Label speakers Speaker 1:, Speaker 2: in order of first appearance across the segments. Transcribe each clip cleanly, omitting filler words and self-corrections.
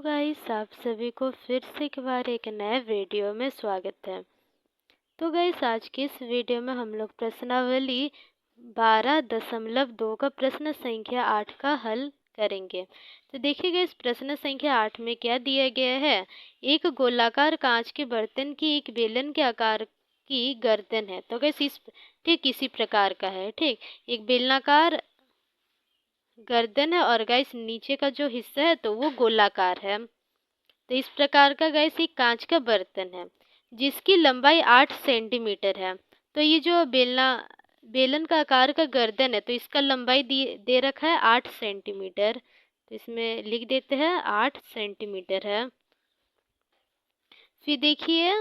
Speaker 1: तो गाइस आप सभी को फिर से एक बार एक नए वीडियो में स्वागत है। तो गाइस आज की इस वीडियो में हम लोग प्रश्नावली 12.2 का प्रश्न संख्या 8 का हल करेंगे। तो देखिए इस प्रश्न संख्या 8 में क्या दिया गया है। एक गोलाकार कांच के बर्तन की एक बेलन के आकार की गर्दन है। तो गाइस ठीक इसी प्रकार का है। ठीक एक बेलनाकार गर्दन है और गाइस नीचे का जो हिस्सा है तो वो गोलाकार है। तो इस प्रकार का गाइस एक कांच का बर्तन है जिसकी लंबाई 8 सेंटीमीटर है। तो ये जो बेलन का आकार का गर्दन है तो इसका लंबाई दे रखा है 8 सेंटीमीटर। तो इसमें लिख देते हैं 8 सेंटीमीटर है। फिर देखिए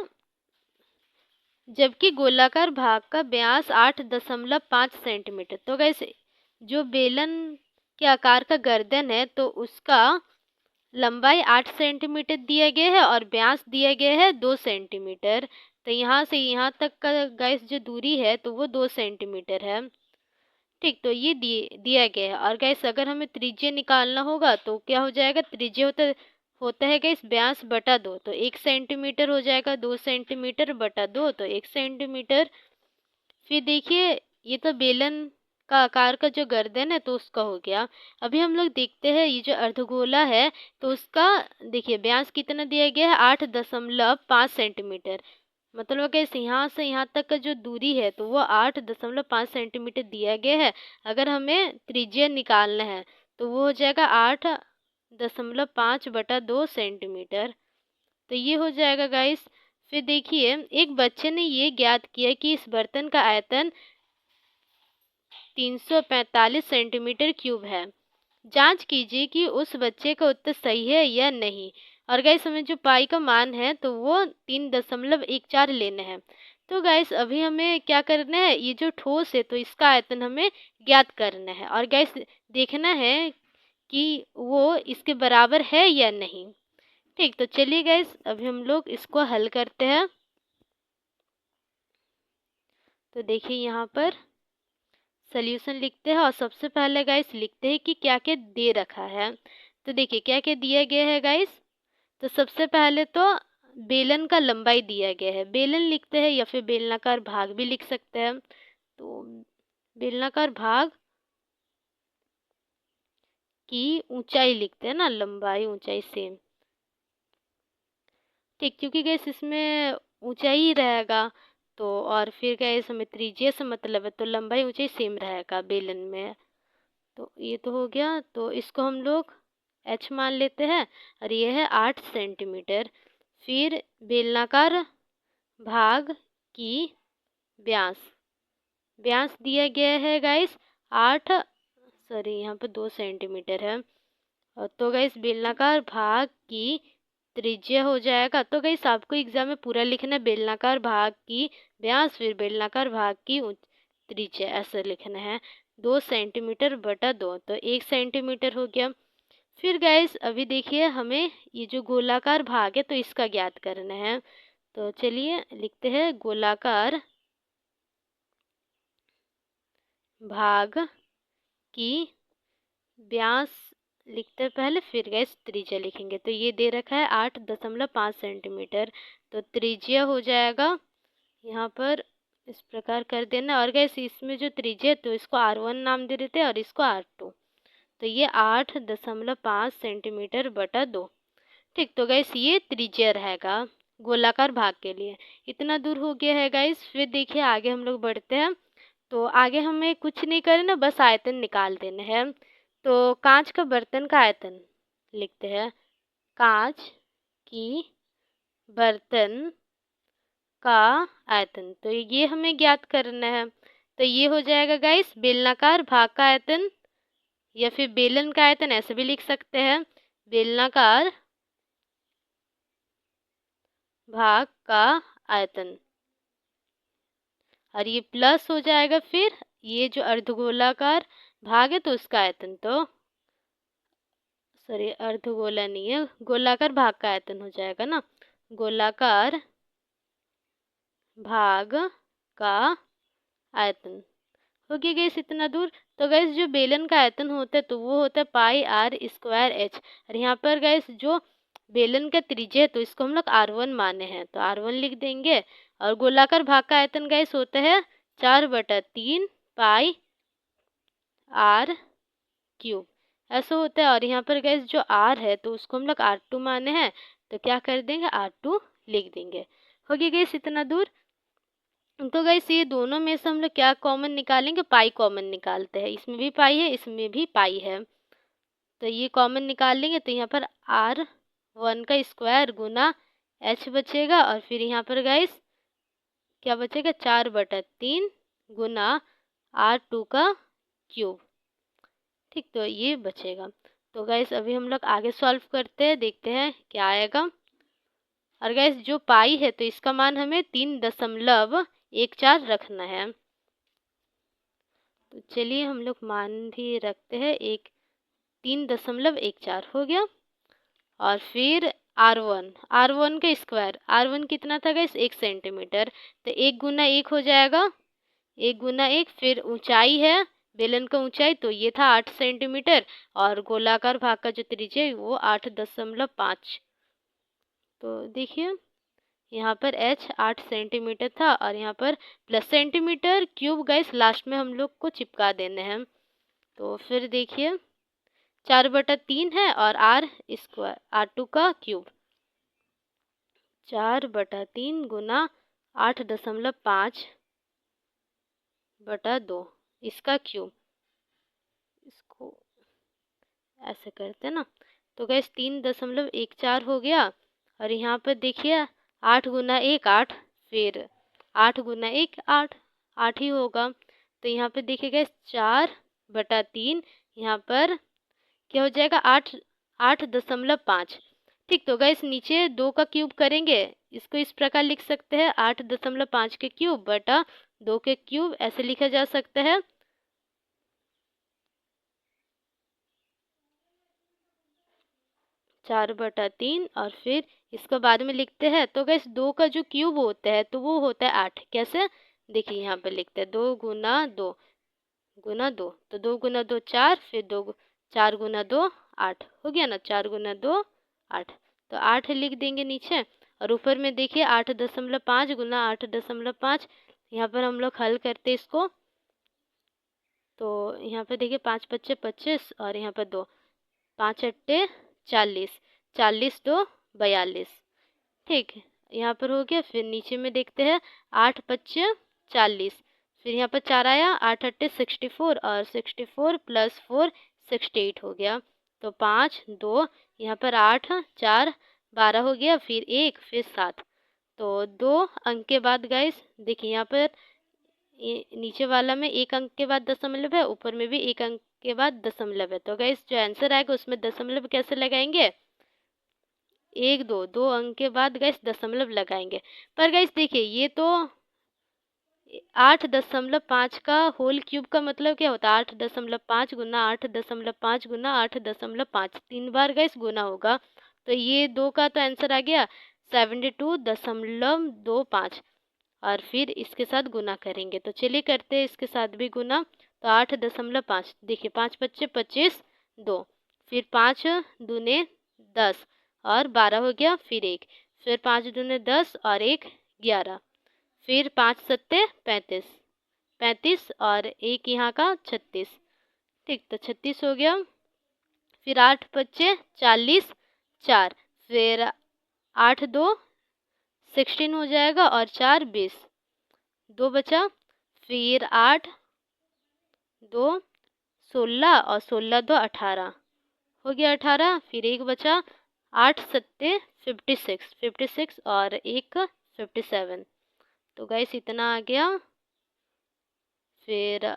Speaker 1: जबकि गोलाकार भाग का व्यास 8.5 सेंटीमीटर। तो गाइस जो बेलन के आकार का गर्दन है तो उसका लंबाई 8 सेंटीमीटर दिया गया है और व्यास दिया गया है 2 सेंटीमीटर। तो यहाँ से यहाँ तक का गाइस जो दूरी है तो वो 2 सेंटीमीटर है। ठीक तो ये दिया गया है और गाइस अगर हमें त्रिज्या निकालना होगा तो क्या हो जाएगा। त्रिज्या होता है गाइस व्यास बटा 2। तो 1 सेंटीमीटर हो जाएगा 2 सेंटीमीटर बटा 2 तो 1 सेंटीमीटर। फिर देखिए ये तो बेलन का आकार का जो गर्दन है तो उसका हो गया। अभी हम लोग देखते हैं ये जो अर्धगोला है तो उसका देखिए व्यास कितना दिया गया है 8.5 सेंटीमीटर। मतलब कि यहाँ से यहाँ तक का जो दूरी है तो वो 8.5 सेंटीमीटर दिया गया है। अगर हमें त्रिज्या निकालना है तो वो हो जाएगा 8.5 बटा 2 सेंटीमीटर। तो ये हो जाएगा गाइस। फिर देखिए एक बच्चे ने ये ज्ञात किया कि इस बर्तन का आयतन 345 सेंटीमीटर क्यूब है। जांच कीजिए कि उस बच्चे का उत्तर सही है या नहीं। और गाइस हमें जो पाई का मान है तो वो 3.14 लेना है। तो गाइस अभी हमें क्या करना है, ये जो ठोस है तो इसका आयतन हमें ज्ञात करना है और गाइस देखना है कि वो इसके बराबर है या नहीं। ठीक तो चलिए गाइस अभी हम लोग इसको हल करते हैं। तो देखिए यहाँ पर सॉल्यूशन लिखते हैं और सबसे पहले गाइस लिखते हैं कि क्या क्या दे रखा है। तो देखिए क्या क्या दिया गया है गाइस। तो सबसे पहले तो बेलन का लंबाई दिया गया है। बेलन लिखते हैं या फिर बेलनाकार भाग भी लिख सकते हैं। तो बेलनाकार भाग की ऊंचाई लिखते हैं ना, लंबाई ऊंचाई सेम। ठीक क्योंकि गैस इसमें ऊंचाई ही रहेगा तो और फिर गैस हमें त्रिज्या से मतलब है तो लंबाई ऊंचाई सेम रहेगा बेलन में। तो ये तो हो गया। तो इसको हम लोग h मान लेते हैं और ये है 8 सेंटीमीटर। फिर बेलनाकार भाग की व्यास व्यास दिया गया है गाइस 8 सॉरी यहाँ पे 2 सेंटीमीटर है। और तो गाइस बेलनाकार भाग की त्रिज्या हो जाएगा। तो गाइस आपको एग्जाम में पूरा लिखना है बेलनाकार भाग की व्यास फिर बेलनाकार भाग की त्रिज्या ऐसा लिखना है 2 सेंटीमीटर बटा 2। तो 1 सेंटीमीटर हो गया। फिर गाइस अभी देखिए हमें ये जो गोलाकार भाग है तो इसका ज्ञात करना है। तो चलिए लिखते हैं गोलाकार भाग की व्यास लिखते हैं पहले फिर गैस त्रिज्या लिखेंगे। तो ये दे रखा है 8.5 सेंटीमीटर। तो त्रिज्या हो जाएगा यहाँ पर इस प्रकार कर देना। और गैस इसमें जो त्रिज्या है तो इसको R1 नाम दे देते हैं और इसको R2। तो ये 8.5 सेंटीमीटर बटा 2। ठीक तो गैस ये त्रिज्या रहेगा गोलाकार भाग के लिए। इतना दूर हो गया है गैस। फिर देखिए आगे हम लोग बढ़ते हैं। तो आगे हमें कुछ नहीं करना बस आयतन निकाल देना है। तो कांच का बर्तन का आयतन लिखते हैं। कांच की बर्तन का आयतन तो ये हमें ज्ञात करना है। तो ये हो जाएगा गाइस बेलनाकार भाग का आयतन या फिर बेलन का आयतन ऐसे भी लिख सकते हैं। बेलनाकार भाग का आयतन और ये प्लस हो जाएगा फिर ये जो अर्धगोलाकार भाग है तो उसका आयतन। तो सॉरी अर्धगोला नहीं है गोलाकार भाग का आयतन हो जाएगा ना। गोलाकार भाग का आयतन हो गया गैस इतना दूर। तो गैस जो बेलन का आयतन होता है तो वो होता है पाई r² h। और यहाँ पर गैस जो बेलन का त्रिज्या है तो इसको हम लोग R1 माने हैं, तो R1 लिख देंगे। और गोलाकार भाग का आयतन गाइस होता है 4/3 पाई R क्यूब, ऐसा होता है। और यहाँ पर गैस जो R है तो उसको हम लोग R2 माने हैं, तो क्या कर देंगे R2 लिख देंगे। हो गया गैस इतना दूर। तो गैस ये दोनों में से हम लोग क्या कॉमन निकालेंगे, पाई कॉमन निकालते हैं। इसमें भी पाई है, इसमें भी पाई है, तो ये कॉमन निकाल लेंगे। तो यहाँ पर R1 का स्क्वायर गुना H बचेगा, और फिर यहाँ पर गैस क्या बचेगा 4/3 गुना R2 का क्यूब। ठीक, तो ये बचेगा। तो गैस अभी हम लोग आगे सॉल्व करते हैं, देखते हैं क्या आएगा। और गैस जो पाई है तो इसका मान हमें 3.14 रखना है। तो चलिए हम लोग मान भी रखते हैं, 3.14 हो गया। और फिर R1 का स्क्वायर, R1 कितना था गैस 1 सेंटीमीटर, तो 1 गुना 1 हो जाएगा, 1 गुना 1। फिर ऊंचाई है बेलन का ऊंचाई, तो ये था 8 सेंटीमीटर, और गोलाकार भाग का जो त्रिज्या है वो 8.5। तो देखिए यहाँ पर H 8 सेंटीमीटर था, और यहाँ पर plus centimetre cube gas last में हम लोग को चिपका देने हैं। तो फिर देखिए 4/3 है, और R² R2 का क्यूब 4/3 गुना 8.5/2 इसका क्यूब, इसको ऐसे करते हैं ना। तो गैस 3.14 हो गया। और यहाँ पर देखिए 8 गुना 1 8, फिर 8 गुना 1 8, 8 ही होगा। तो यहाँ पे देखिए गैस 4/3, यहाँ पर क्या हो जाएगा 8.5। ठीक, तो गैस नीचे 2 का क्यूब करेंगे, इसको इस प्रकार लिख सकते हैं 8.5 के क्यूब बटा 2 के क्यूब, ऐसे लिखा जा सकता है। 4/3, और फिर इसको बाद में लिखते हैं। तो गैस 2 का जो क्यूब होता है तो वो होता है 8। कैसे, देखिए यहाँ पे लिखते हैं 2 गुना 2 गुना 2, तो 2 गुना 2 4, फिर 4 गुना 2 8 हो गया ना, 4 गुना 2 8, तो 8 लिख देंगे नीचे। और ऊपर में देखिए 8.5 गुना 8.5, यहाँ पर हम लोग हल करते इसको। तो यहाँ पे देखिए 5 पच्चे 25, और यहाँ पर 2 5 अट्टे 40, 40 2 42। ठीक, यहाँ पर हो गया। फिर नीचे में देखते हैं 8 पच्चे 40, फिर यहाँ पर 4 आया, 8 अट्टे 64, और 64 प्लस 4 68 हो गया। तो 5 2, यहाँ पर 8 4 12 हो गया, फिर 1 फिर 7। तो 2 अंक के बाद गाइस देखिए यहाँ पर नीचे वाला में 1 अंक के बाद दशमलव है, ऊपर में भी 1 अंक के बाद दशमलव है। तो गाइस जो आंसर आएगा उसमें दशमलव कैसे लगाएंगे, 1 2 2 अंक के बाद गाइस दशमलव लगाएंगे। पर गाइस देखिए ये तो 8.5 का होल क्यूब का मतलब क्या होता है, 8.5 गुना 8.5 गुना 8.5, 3 बार गाइस गुना होगा। तो ये 2 का तो आंसर आ गया 72.25, और फिर इसके साथ गुना करेंगे। तो चलिए करते हैं इसके साथ भी गुना। तो 8.5, देखिए 5 पच्चे 25 2, फिर 5 दूने 10, और 12 हो गया, फिर 1, फिर 5 दूने 10, और 1 11, फिर 5 सत्ते 35, 35, और 1 यहाँ का 36। ठीक, तो 36 हो गया। फिर 8 पच्चे 40 4, फिर 8 2 16 हो जाएगा, और 4 20, 2 बचा, फिर 8 2 16, और 16 2 18 हो गया 18, फिर 1 बचा, 8 सत्ते 56 56, और 1 57। तो गाइस इतना आ गया। फिर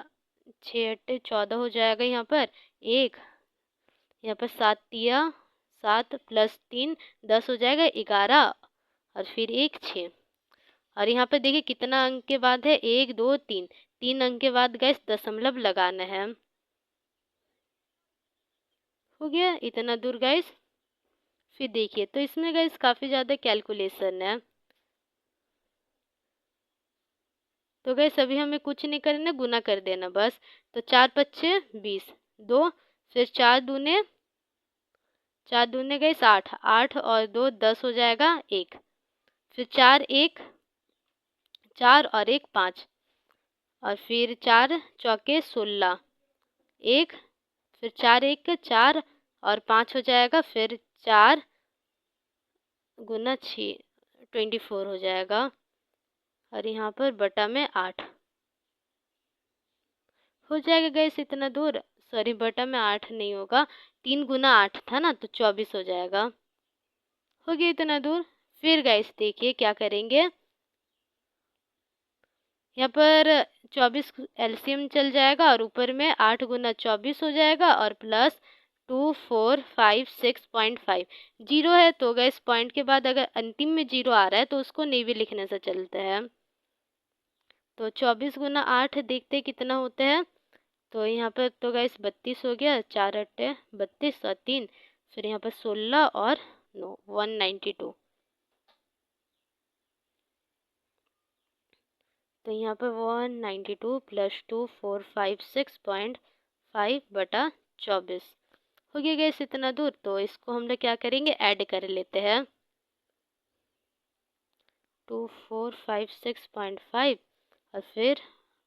Speaker 1: 6 अट्टे 14 हो जाएगा, यहाँ पर 1, यहाँ पर 7 तिया 7 प्लस 3 10 हो जाएगा 11, और फिर 1 6। और यहाँ पर देखिए कितना अंक के बाद है, 1 2 3, 3 अंक के बाद गैस दशमलव लगाना है। हो गया इतना दूर गैस। फिर देखिए तो इसमें गैस काफ़ी ज़्यादा कैलकुलेशन है। तो गैस अभी हमें कुछ नहीं करना, गुना कर देना बस। तो 4 पच्चे 20 2, फिर 4 दूने 4 दूने गैस 8, 8 और 2 10 हो जाएगा 1, फिर 4 1 4 और 1 5, और फिर 4 चौके 16 1, फिर 4 1 4 और 5 हो जाएगा, फिर 4 गुना 6 24 हो जाएगा, और यहाँ पर बटा में 8 हो जाएगा गैस इतना दूर। सॉरी, बटा में 8 नहीं होगा, 3 गुना 8 था ना, तो 24 हो जाएगा। हो गया इतना दूर। फिर गैस देखिए क्या करेंगे, यहाँ पर 24 एलसीएम चल जाएगा, और ऊपर में 8 गुना 24 हो जाएगा, और प्लस 2456.5 जीरो है, तो गैस पॉइंट के बाद अगर अंतिम में जीरो आ रहा है तो उसको नहीं भी लिखने से चलता है। तो 24 गुना 8 देखते कितना होते हैं, तो यहाँ पर तो गैस 32 हो गया, 4 अट्टे 32 और 3, फिर यहाँ पर 16 और 9 192। तो यहाँ पर 192 प्लस 2456.5 बटा 24 हो गया गैस इतना दूर। तो इसको हम लोग क्या करेंगे, ऐड कर लेते हैं, 2456.5 और फिर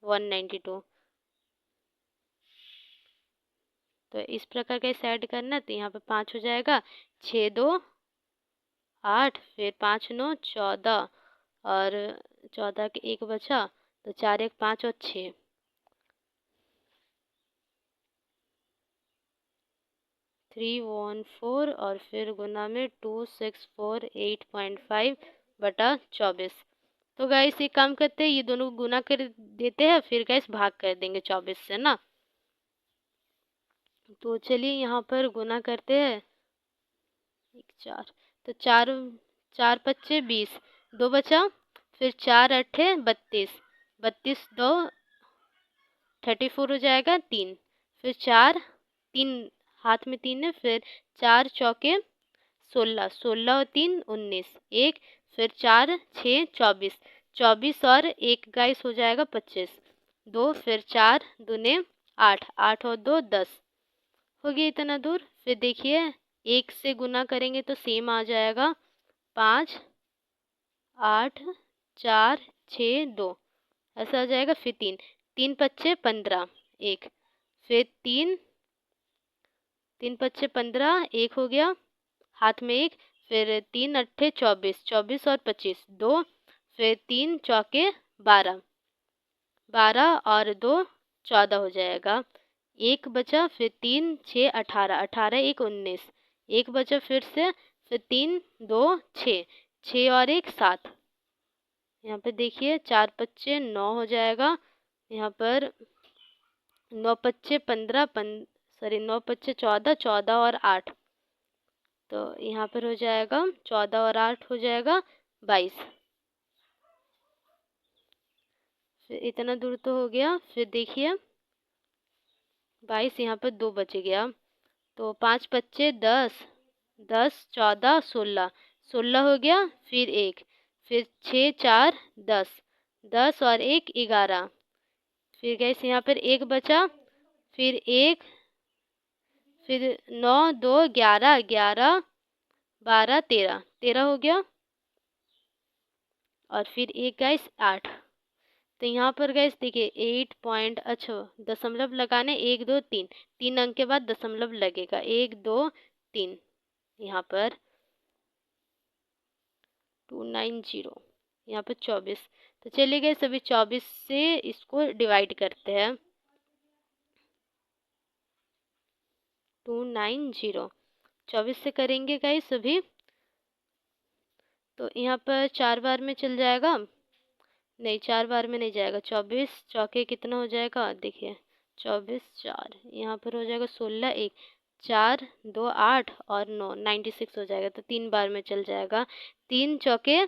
Speaker 1: 192। तो इस प्रकार का इसे ऐड करना, तो यहाँ पे 5 हो जाएगा, 6 2 8, फिर 5 9 14, और 14 के 1 बचा, तो 4 1 5 और 6, 314, और फिर गुना में 2648.5 बटा 24। तो गाइस एक काम करते हैं, ये दोनों को गुना कर देते हैं, फिर गाइस भाग कर देंगे 24 से ना। तो चलिए यहाँ पर गुना करते हैं, 1 4, तो 4 4 पच्चे 20, 2 बचा, फिर 4 अट्ठे 32, 32 2 34 हो जाएगा 3, फिर 4 3 हाथ में 3 है, फिर 4 चौके 16, 16 और 3 19 1, फिर 4 6 24, 24 और 1 गाइस हो जाएगा 25, 2 फिर 4 दूने 8, 8 और 2 10 हो गया इतना दूर। फिर देखिए 1 से गुना करेंगे तो सेम आ जाएगा, 5 8 4 6 2 ऐसा आ जाएगा, फिर 3 3 पच्चे 15 1, फिर 3 3 पच्चे 15 1 हो गया हाथ में 1, फिर 3 अट्ठे 24, 24 और 25 2, फिर 3 चौके 12, 12 और 2 14 हो जाएगा, 1 बचा, फिर 3 6 18, 18 1 19, 1 बचा फिर से, फिर 3 2 6, 6 और 1 7। यहाँ पे देखिए 4 पच्चे 9 हो जाएगा, यहाँ पर 9 पच्चे 15 सॉरी 9 पच्चे 14, 14 और 8, तो यहाँ पर हो जाएगा 14 और 8 हो जाएगा 22। फिर इतना दूर तो हो गया, फिर देखिए 22, यहाँ पर 2 बच गया, तो 5 पच्चे 10, 10 14 16, 16 हो गया, फिर 1, फिर 6 4 10, 10 और 1 11, फिर गैस यहाँ पर 1 बचा, फिर 1, फिर 9 2 11, 11 12 13, 13 हो गया, और फिर 1 गैस 8। तो यहाँ पर गैस देखिए 8 पॉइंट, अच्छा दशमलव लगाने 1 2 3, 3 अंक के बाद दशमलव लगेगा, 1 2 3, यहाँ पर 290, यहाँ पर 24। तो चलिए गए सभी 24 से इसको डिवाइड करते हैं, 290 24 से करेंगे गाइस सभी, तो यहाँ पर 4 बार में चल जाएगा, नहीं 4 बार में नहीं जाएगा, 24 चौके कितना हो जाएगा देखिए, 24 4, यहाँ पर हो जाएगा 16 1, 4 2 8 और 9 96 हो जाएगा, तो 3 बार में चल जाएगा, 3 चौके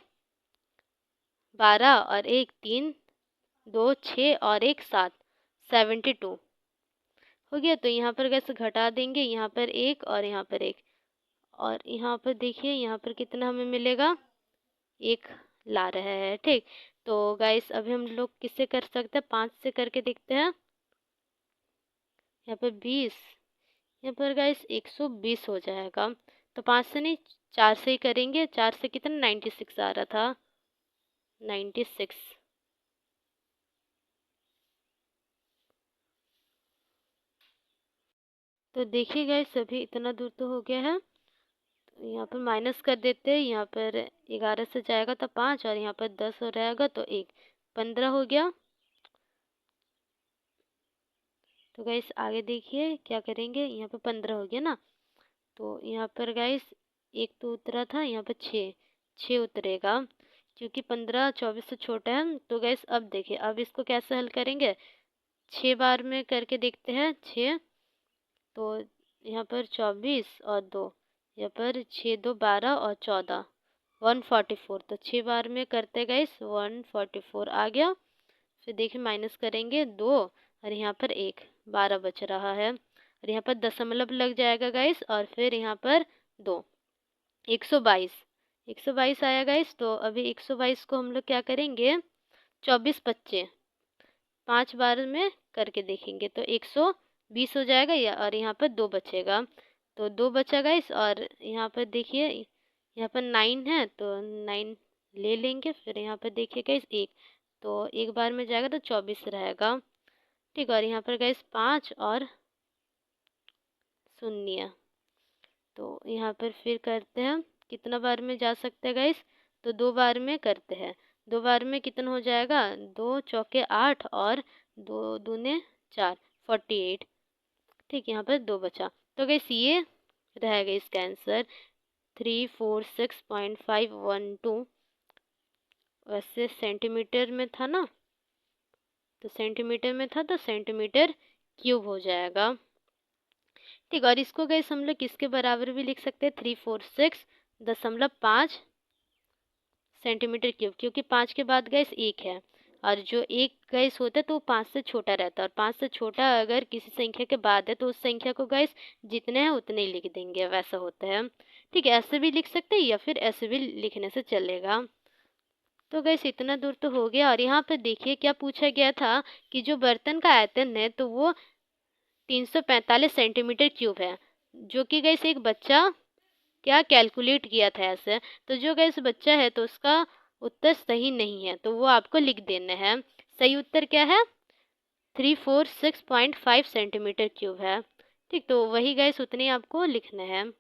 Speaker 1: 12 और 1 3 2 6 और 1 7, 72 हो गया। तो यहाँ पर कैसे घटा देंगे, यहाँ पर 1 और यहाँ पर 1, और यहाँ पर देखिए यहाँ पर कितना हमें मिलेगा, 1 ला रहा है, ठीक। तो गाइस अभी हम लोग किससे कर सकते हैं, 5 से करके देखते हैं, यहाँ पर 20, यहाँ पर गाइस 120 हो जाएगा। तो 5 से नहीं 4 से ही करेंगे। 4 से कितना 96 आ रहा था, 96। तो देखिए गाइस अभी इतना दूर तो हो गया है। तो यहाँ पर माइनस कर देते हैं। यहाँ पर 11 से जाएगा तो 5 और यहाँ पर 10 हो रहेगा तो 1, 15 हो गया। तो गाइस आगे देखिए क्या करेंगे। यहाँ पर 15 हो गया ना, तो यहाँ पर गाइस एक तो उतरा था, यहाँ पर 6 उतरेगा क्योंकि 15 24 से छोटा है। तो गैस अब देखिए अब इसको कैसे हल करेंगे। 6 बार में करके देखते हैं। 6, तो यहाँ पर 24 और 2, यहाँ पर 6 2 12 और 14 144। तो 6 बार में करते गैस 144 आ गया। फिर देखिए माइनस करेंगे 2 और यहाँ पर 1, 12 बच रहा है और यहाँ पर दशमलव लग जाएगा गाइस और फिर यहाँ पर 2, 122। 122 आया गाइस। तो अभी 122 को हम लोग क्या करेंगे, 24 बच्चे 5 बार में करके देखेंगे तो 120 हो जाएगा या, और यहाँ पर 2 बचेगा तो 2 बचा गाइस। और यहाँ पर देखिए यहाँ पर 9 है तो 9 ले लेंगे। फिर यहाँ पर देखिए गाइस 1, तो एक बार में जाएगा तो 24 रहेगा। ठीक है, और यहाँ पर गाइस 5 और 0। तो यहाँ पर फिर करते हैं कितना बार में जा सकते हैं गाइस, तो 2 बार में करते हैं। 2 बार में कितना हो जाएगा, 2 चौके 8 और 2 दूने 4, 48। ठीक, यहाँ पर 2 बचा। तो गाइस ये रहेगा इसका आंसर 346.512। वैसे सेंटीमीटर में था ना, तो सेंटीमीटर में था तो सेंटीमीटर क्यूब हो जाएगा। ठीक, और इसको गाइस हम लोग किसके बराबर भी लिख सकते हैं, 346.5 सेंटीमीटर क्यूब, क्योंकि 5 के बाद गैस 1 है और जो एक गैस होता है तो वो 5 से छोटा रहता है और 5 से छोटा अगर किसी संख्या के बाद है तो उस संख्या को गैस जितने हैं उतने ही लिख देंगे, वैसा होता है। ठीक है, ऐसे भी लिख सकते हैं या फिर ऐसे भी लिखने से चलेगा। तो गैस इतना दूर तो हो गया। और यहाँ पर देखिए क्या पूछा गया था कि जो बर्तन का आयतन है तो वो 345 सेंटीमीटर क्यूब है, जो कि गैस एक बच्चा क्या कैलकुलेट किया था ऐसे। तो जो गैस बच्चा है तो उसका उत्तर सही नहीं है, तो वो आपको लिख देना है। सही उत्तर क्या है, 346.5 सेंटीमीटर क्यूब है। ठीक, तो वही गैस उतने आपको लिखना है।